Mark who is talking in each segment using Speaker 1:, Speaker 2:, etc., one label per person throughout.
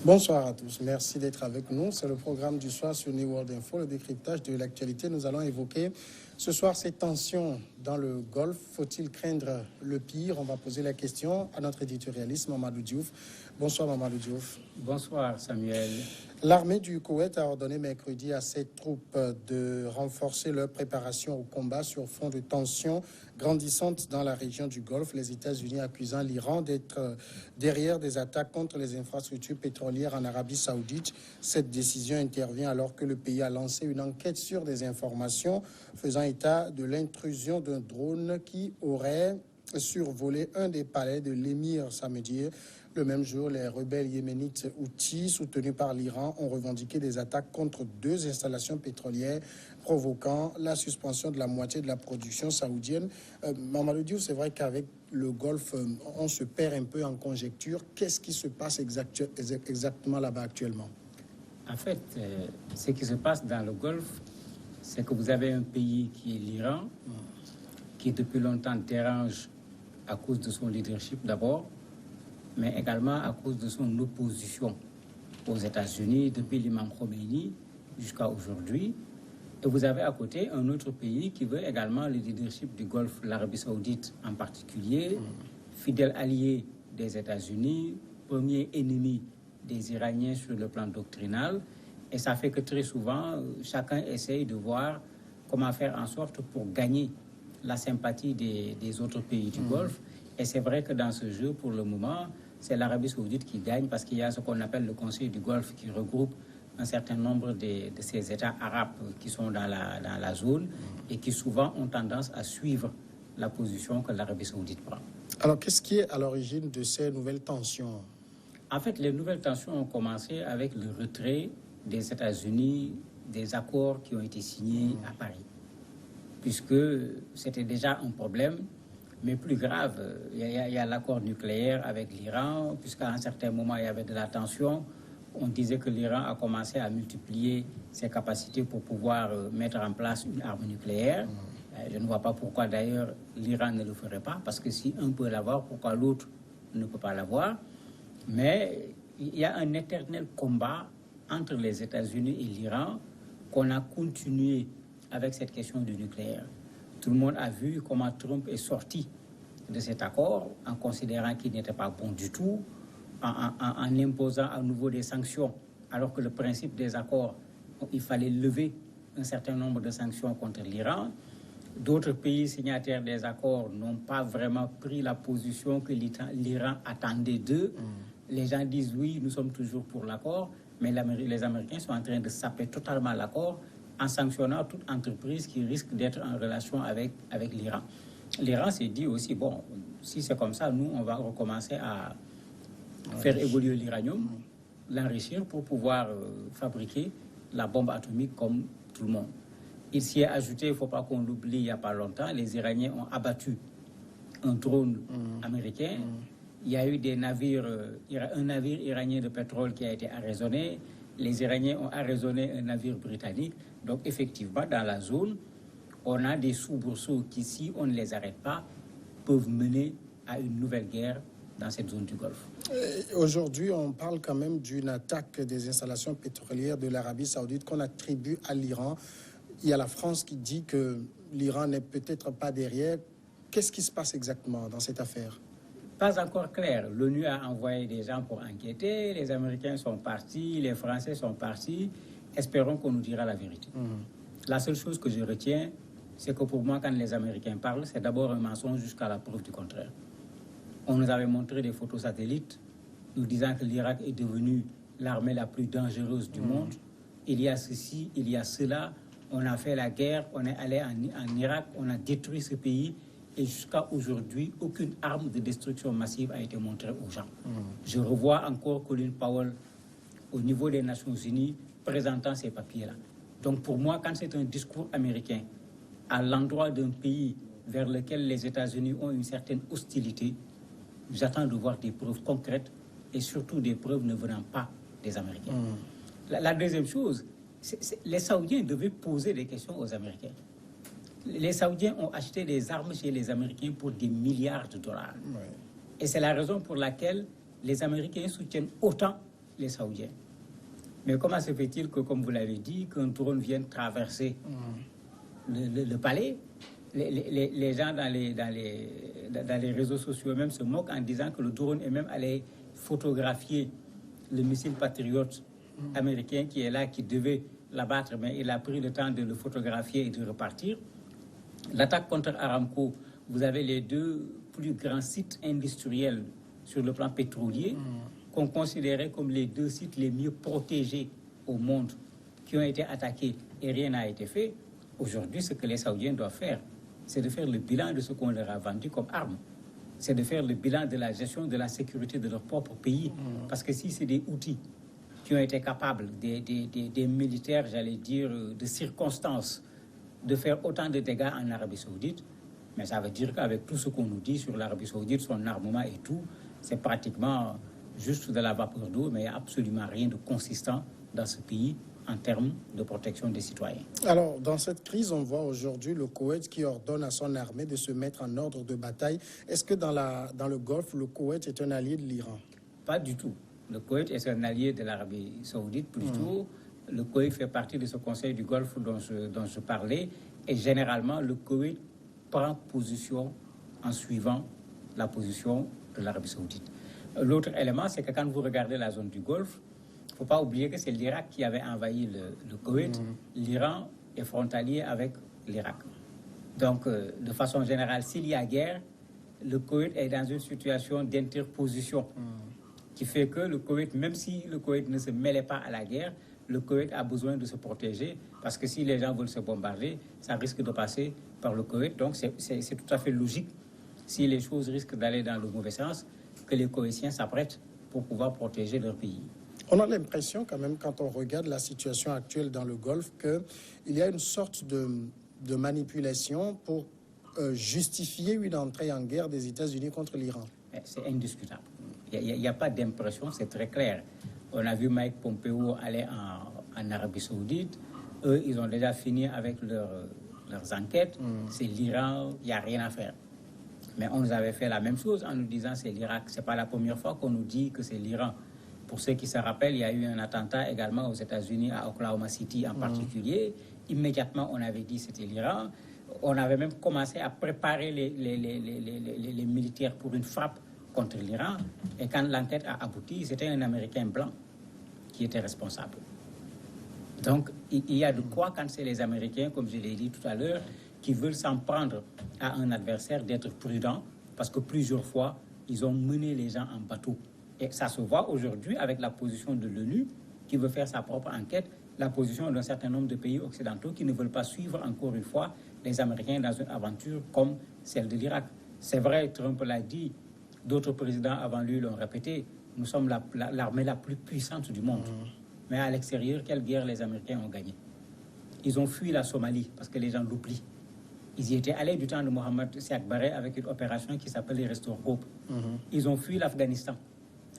Speaker 1: Bonsoir à tous, merci d'être avec nous. C'est le programme du soir sur New World Info, le décryptage de l'actualité. Nous allons évoquer ce soir ces tensions dans le Golfe. Faut-il craindre le pire? On va poser la question à notre éditorialiste Mamadou Diouf. Bonsoir Mamadou Diouf.
Speaker 2: Bonsoir Samuel.
Speaker 1: L'armée du Koweït a ordonné mercredi à ses troupes de renforcer leur préparation au combat sur fond de tensions grandissantes dans la région du Golfe. Les États-Unis accusant l'Iran d'être derrière des attaques contre les infrastructures pétrolières en Arabie Saoudite. Cette décision intervient alors que le pays a lancé une enquête sur des informations faisant état de l'intrusion d'un drone qui aurait survolé un des palais de l'émir samedi. Le même jour, les rebelles yéménites Houthis, soutenus par l'Iran, ont revendiqué des attaques contre 2 installations pétrolières, provoquant la suspension de la moitié de la production saoudienne. Mamadou Diouf, c'est vrai qu'avec le Golfe, on se perd un peu en conjecture. Qu'est-ce qui se passe exactement là-bas actuellement?
Speaker 2: En fait, ce qui se passe dans le Golfe, c'est que vous avez un pays qui est l'Iran, qui depuis longtemps dérange à cause de son leadership d'abord, mais également à cause de son opposition aux États-Unis depuis l'imam Khomeini jusqu'à aujourd'hui. Et vous avez à côté un autre pays qui veut également le leadership du Golfe, l'Arabie Saoudite en particulier, fidèle allié des États-Unis, premier ennemi des Iraniens sur le plan doctrinal. Et ça fait que très souvent, chacun essaye de voir comment faire en sorte pour gagner la sympathie des autres pays du Golfe. Et c'est vrai que dans ce jeu, pour le moment, c'est l'Arabie Saoudite qui gagne parce qu'il y a ce qu'on appelle le Conseil du Golfe qui regroupe un certain nombre de ces États arabes qui sont dans la zone et qui souvent ont tendance à suivre la position que l'Arabie Saoudite prend.
Speaker 1: Alors, qu'est-ce qui est à l'origine de ces nouvelles tensions?
Speaker 2: En fait, les nouvelles tensions ont commencé avec le retrait des États-Unis des accords qui ont été signés à Paris, puisque c'était déjà un problème. Mais plus grave, il y a l'accord nucléaire avec l'Iran, puisqu'à un certain moment, il y avait de la tension. On disait que l'Iran a commencé à multiplier ses capacités pour pouvoir mettre en place une arme nucléaire. Je ne vois pas pourquoi, d'ailleurs, l'Iran ne le ferait pas, parce que si un peut l'avoir, pourquoi l'autre ne peut pas l'avoir? Mais il y a un éternel combat entre les États-Unis et l'Iran qu'on a continué avec cette question du nucléaire. Tout le monde a vu comment Trump est sorti de cet accord en considérant qu'il n'était pas bon du tout, en imposant à nouveau des sanctions, alors que le principe des accords, il fallait lever un certain nombre de sanctions contre l'Iran. D'autres pays signataires des accords n'ont pas vraiment pris la position que l'Iran attendait d'eux. Les gens disent oui, nous sommes toujours pour l'accord, mais les Américains sont en train de saper totalement l'accord en sanctionnant toute entreprise qui risque d'être en relation avec l'Iran. L'Iran s'est dit aussi, bon, si c'est comme ça, nous, on va recommencer à faire évoluer l'uranium, l'enrichir pour pouvoir fabriquer la bombe atomique comme tout le monde. Il s'y est ajouté, il ne faut pas qu'on l'oublie, il n'y a pas longtemps, les Iraniens ont abattu un drone américain. Il y a eu des navires, un navire iranien de pétrole qui a été arraisonné. Les Iraniens ont arraisonné un navire britannique. Donc, effectivement, dans la zone, on a des soubresauts qui, si on ne les arrête pas, peuvent mener à une nouvelle guerre dans cette zone du Golfe.
Speaker 1: Aujourd'hui, on parle quand même d'une attaque des installations pétrolières de l'Arabie Saoudite qu'on attribue à l'Iran. Il y a la France qui dit que l'Iran n'est peut-être pas derrière. Qu'est-ce qui se passe exactement dans cette affaire?
Speaker 2: Pas encore clair. L'ONU a envoyé des gens pour enquêter. Les Américains sont partis, les Français sont partis. Espérons qu'on nous dira la vérité. La seule chose que je retiens, c'est que pour moi, quand les Américains parlent, c'est d'abord un mensonge jusqu'à la preuve du contraire. On nous avait montré des photos satellites nous disant que l'Irak est devenu l'armée la plus dangereuse du monde. Il y a ceci, il y a cela. On a fait la guerre, on est allé en Irak, on a détruit ce pays. Et jusqu'à aujourd'hui, aucune arme de destruction massive a été montrée aux gens. Je revois encore Colin Powell au niveau des Nations Unies présentant ces papiers-là. Donc pour moi, quand c'est un discours américain à l'endroit d'un pays vers lequel les États-Unis ont une certaine hostilité, j'attends de voir des preuves concrètes et surtout des preuves ne venant pas des Américains. La deuxième chose, les Saoudiens devaient poser des questions aux Américains. Les Saoudiens ont acheté des armes chez les Américains pour des milliards de dollars. Et c'est la raison pour laquelle les Américains soutiennent autant les Saoudiens. Mais comment se fait-il que, comme vous l'avez dit, qu'un drone vienne traverser le palais? Les gens dans les réseaux sociaux même se moquent en disant que le drone est même allé photographier le missile patriote américain qui est là, qui devait l'abattre, mais il a pris le temps de le photographier et de repartir. L'attaque contre Aramco, vous avez les deux plus grands sites industriels sur le plan pétrolier qu'on considérait comme les deux sites les mieux protégés au monde qui ont été attaqués et rien n'a été fait. Aujourd'hui, ce que les Saoudiens doivent faire, c'est de faire le bilan de ce qu'on leur a vendu comme arme. C'est de faire le bilan de la gestion de la sécurité de leur propre pays. Parce que si c'est des outils qui ont été capables, des militaires, j'allais dire, de circonstances, de faire autant de dégâts en Arabie Saoudite, mais ça veut dire qu'avec tout ce qu'on nous dit sur l'Arabie Saoudite, son armement et tout, c'est pratiquement juste de la vapeur d'eau, mais il n'y a absolument rien de consistant dans ce pays en termes de protection des citoyens.
Speaker 1: Alors, dans cette crise, on voit aujourd'hui le Koweït qui ordonne à son armée de se mettre en ordre de bataille. Est-ce que dans le Golfe, le Koweït est un allié de l'Iran?
Speaker 2: Pas du tout. Le Koweït est un allié de l'Arabie Saoudite, plutôt. Le Koweït fait partie de ce Conseil du Golfe dont je parlais. Et généralement, le Koweït prend position en suivant la position de l'Arabie Saoudite. L'autre élément, c'est que quand vous regardez la zone du Golfe, il ne faut pas oublier que c'est l'Irak qui avait envahi le Koweït. L'Iran est frontalier avec l'Irak. Donc, de façon générale, s'il y a guerre, le Koweït est dans une situation d'interposition qui fait que le Koweït, même si le Koweït ne se mêlait pas à la guerre, le Koweït a besoin de se protéger parce que si les gens veulent se bombarder, ça risque de passer par le Koweït. Donc, c'est tout à fait logique, si les choses risquent d'aller dans le mauvais sens, que les Koweïtiens s'apprêtent pour pouvoir protéger leur pays.
Speaker 1: On a l'impression quand même, quand on regarde la situation actuelle dans le Golfe, qu'il y a une sorte de manipulation pour justifier une entrée en guerre des États-Unis contre l'Iran.
Speaker 2: C'est indiscutable. Il n'y a pas d'impression, c'est très clair. On a vu Mike Pompeo aller en Arabie Saoudite. Eux, ils ont déjà fini avec leurs enquêtes. C'est l'Iran, il n'y a rien à faire. Mais on nous avait fait la même chose en nous disant c'est l'Irak. Ce n'est pas la première fois qu'on nous dit que c'est l'Iran. Pour ceux qui se rappellent, il y a eu un attentat également aux États-Unis, à Oklahoma City en particulier. Immédiatement, on avait dit que c'était l'Iran. On avait même commencé à préparer les militaires pour une frappe contre l'Iran. Et quand l'enquête a abouti, c'était un Américain blanc qui était responsable. Donc, il y a de quoi, quand c'est les Américains, comme je l'ai dit tout à l'heure, qui veulent s'en prendre à un adversaire, d'être prudents, parce que plusieurs fois, ils ont mené les gens en bateau. Et ça se voit aujourd'hui avec la position de l'ONU, qui veut faire sa propre enquête, la position d'un certain nombre de pays occidentaux qui ne veulent pas suivre, encore une fois, les Américains dans une aventure comme celle de l'Irak. C'est vrai, Trump l'a dit, d'autres présidents avant lui l'ont répété, nous sommes l'armée la plus puissante du monde. Mais à l'extérieur, quelle guerre les Américains ont gagné? Ils ont fui la Somalie, parce que les gens l'oublient. Ils y étaient allés du temps de Mohamed Siad Barre avec une opération qui s'appelait Restore Hope. Ils ont fui l'Afghanistan.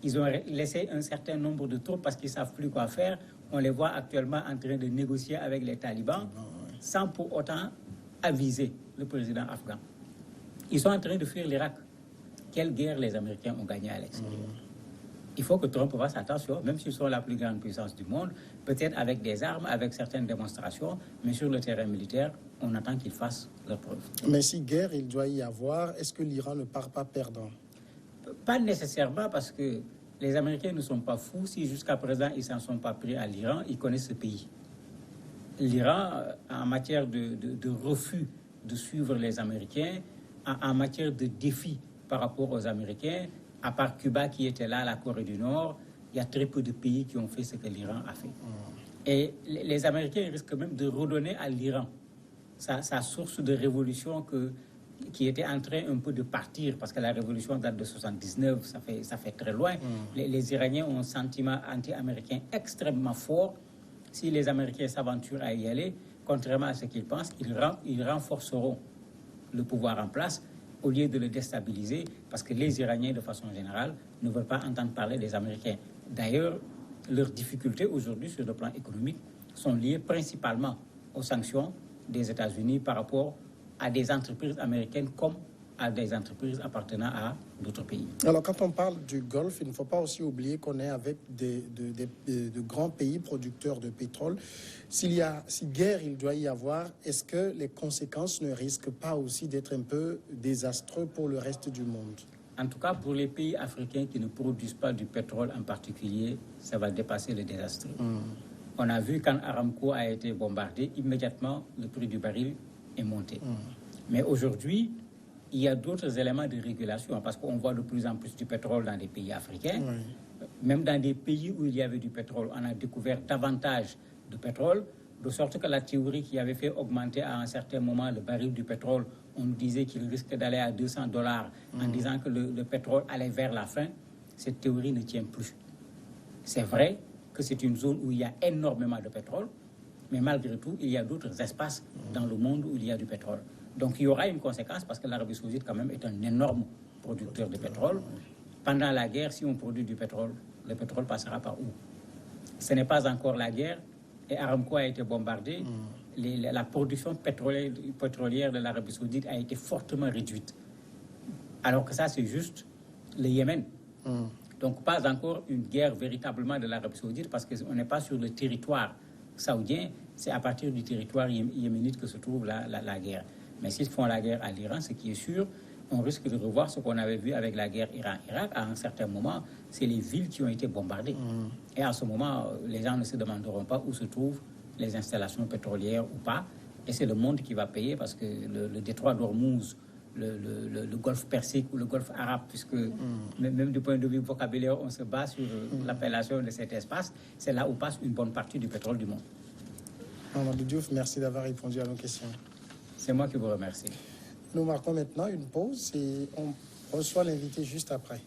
Speaker 2: Ils ont laissé un certain nombre de troupes parce qu'ils ne savent plus quoi faire. On les voit actuellement en train de négocier avec les talibans sans pour autant aviser le président afghan. Ils sont en train de fuir l'Irak. Quelle guerre les Américains ont gagné à l'extérieur? Il faut que Trump fasse attention, même s'ils sont la plus grande puissance du monde, peut-être avec des armes, avec certaines démonstrations, mais sur le terrain militaire, on attend qu'ils fassent leur preuve.
Speaker 1: Mais si guerre il doit y avoir, est-ce que l'Iran ne part pas perdant?
Speaker 2: Pas nécessairement, parce que les Américains ne sont pas fous. Si jusqu'à présent, ils ne s'en sont pas pris à l'Iran, ils connaissent ce pays. L'Iran, en matière de refus de suivre les Américains, en matière de défi par rapport aux Américains, à part Cuba qui était là, la Corée du Nord, il y a très peu de pays qui ont fait ce que l'Iran a fait. Et les Américains risquent même de redonner à l'Iran sa source de révolution qui était en train un peu de partir, parce que la révolution date de 79, ça fait très loin. Les Iraniens ont un sentiment anti-américain extrêmement fort. Si les Américains s'aventurent à y aller, contrairement à ce qu'ils pensent, ils renforceront le pouvoir en place au lieu de le déstabiliser, parce que les Iraniens, de façon générale, ne veulent pas entendre parler des Américains. D'ailleurs, leurs difficultés aujourd'hui sur le plan économique sont liées principalement aux sanctions des États-Unis par rapport à des entreprises américaines comme à des entreprises appartenant à d'autres pays.
Speaker 1: Alors, quand on parle du Golfe, il ne faut pas aussi oublier qu'on est avec de grands pays producteurs de pétrole. Si guerre il doit y avoir, est-ce que les conséquences ne risquent pas aussi d'être un peu désastreuses pour le reste du monde?
Speaker 2: En tout cas, pour les pays africains qui ne produisent pas du pétrole en particulier, ça va dépasser le désastre. On a vu quand Aramco a été bombardé, immédiatement, le prix du baril est monté. Mais aujourd'hui, il y a d'autres éléments de régulation parce qu'on voit de plus en plus du pétrole dans des pays africains. Même dans des pays où il y avait du pétrole, on a découvert davantage de pétrole, de sorte que la théorie qui avait fait augmenter à un certain moment le baril du pétrole, on disait qu'il risque d'aller à $200 en disant que le pétrole allait vers la fin. Cette théorie ne tient plus. C'est vrai que c'est une zone où il y a énormément de pétrole, mais malgré tout, il y a d'autres espaces dans le monde où il y a du pétrole. Donc il y aura une conséquence parce que l'Arabie Saoudite quand même est un énorme producteur de pétrole. Pendant la guerre, si on produit du pétrole, le pétrole passera par où? Ce n'est pas encore la guerre et Aramco a été bombardé. La production pétrolière de l'Arabie Saoudite a été fortement réduite. Alors que ça, c'est juste le Yémen. Donc pas encore une guerre véritablement de l'Arabie Saoudite parce qu'on n'est pas sur le territoire saoudien, c'est à partir du territoire yéménite que se trouve la guerre. Mais s'ils font la guerre à l'Iran, ce qui est sûr, on risque de revoir ce qu'on avait vu avec la guerre Iran-Irak. À un certain moment, c'est les villes qui ont été bombardées. Et à ce moment, les gens ne se demanderont pas où se trouvent les installations pétrolières ou pas. Et c'est le monde qui va payer parce que le détroit d'Ormuz, le golfe Persique ou le golfe arabe, puisque même du point de vue vocabulaire, on se base sur l'appellation de cet espace, c'est là où passe une bonne partie du pétrole du monde.
Speaker 1: Mamadou Diouf, merci d'avoir répondu à nos questions.
Speaker 2: C'est moi qui vous remercie.
Speaker 1: Nous marquons maintenant une pause et on reçoit l'invité juste après.